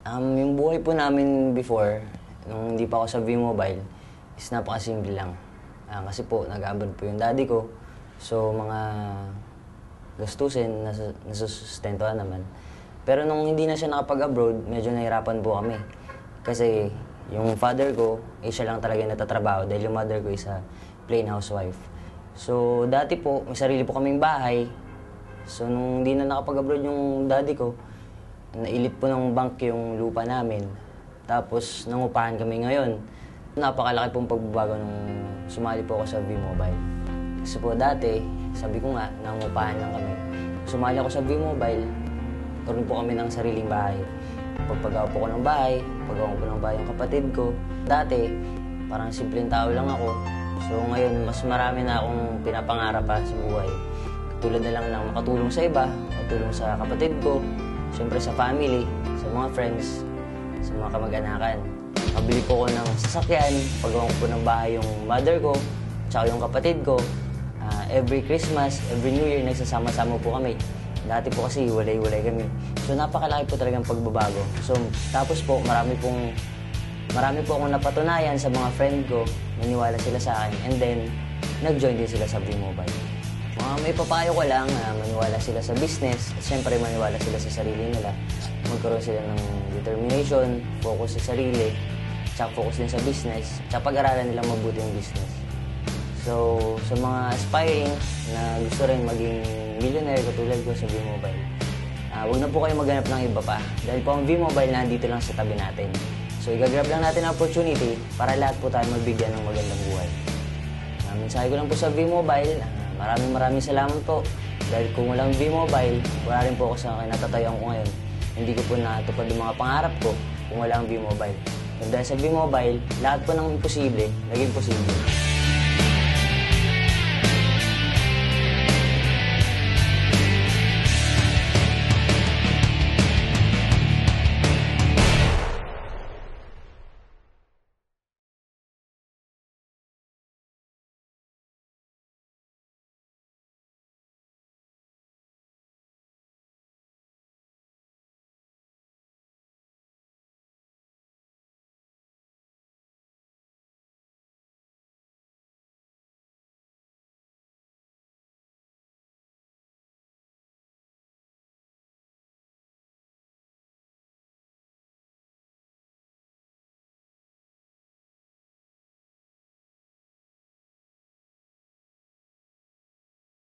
Yung buhay po namin before, nung hindi pa ako sa V-Mobile, is napakasimple lang. Kasi po, nag-abroad po yung daddy ko. So, mga gastusin, nasusustentuhan naman. Pero nung hindi na siya nakapag-abroad, medyo nahirapan po kami. Kasi yung father ko, siya lang talaga yung natatrabaho dahil yung mother ko is a plain housewife. So, dati po, may sarili po kaming bahay. So, nung hindi na nakapag-abroad yung daddy ko, nailit po ng bank yung lupa namin. Tapos, nangupahan kami ngayon. Napakalaki pong pagbabago nung sumali po ako sa V-Mobile. Kasi po dati, sabi ko nga, nangupahan lang kami. Sumali ako sa V-Mobile, karoon po kami ng sariling bahay. Pagpagawa po ko ng bahay, paggawa po ng bahay yung kapatid ko. Dati, parang simpleng tao lang ako. So ngayon, mas marami na akong pinapangarap pa sa buhay. Tulad na lang ng makatulong sa iba, makatulong sa kapatid ko, siyempre sa family, sa mga friends, sa mga kamag-anakan. Mabili po ko ng sasakyan, paggawa ko po ng bahay yung mother ko, tsaka yung kapatid ko. Every Christmas, every New Year, nagsasama-sama po kami. Dati po kasi walay-walay kami. So napakalaki po talagang pagbabago. So tapos po, marami po akong napatunayan sa mga friend ko, naniwala sila sa akin, and then nag-join din sila sa V-Mobile. May papayo ko lang, maniwala sila sa business, at syempre maniwala sila sa sarili nila. Magkaroon sila ng determination, focus sa sarili, tsaka focus din sa business, tsaka pag-aralan nila mabuti yung business. So, sa mga aspiring na gusto rin maging millionaire katulad ko sa V-Mobile, huwag na po kayo maghanap ng iba pa. Dahil po ang V-Mobile nandito lang sa tabi natin. So, igagrab lang natin ang opportunity para lahat po tayo magbigyan ng magandang buhay. Mensahe ko lang po sa V-Mobile, maraming salamat po. Dahil kung walang V-Mobile, wala rin po ako sa natatayuan ko ngayon. Hindi ko po natupad yung mga pangarap ko kung walang V-Mobile. Dahil sa V-Mobile, lahat po ng imposible, naging posible.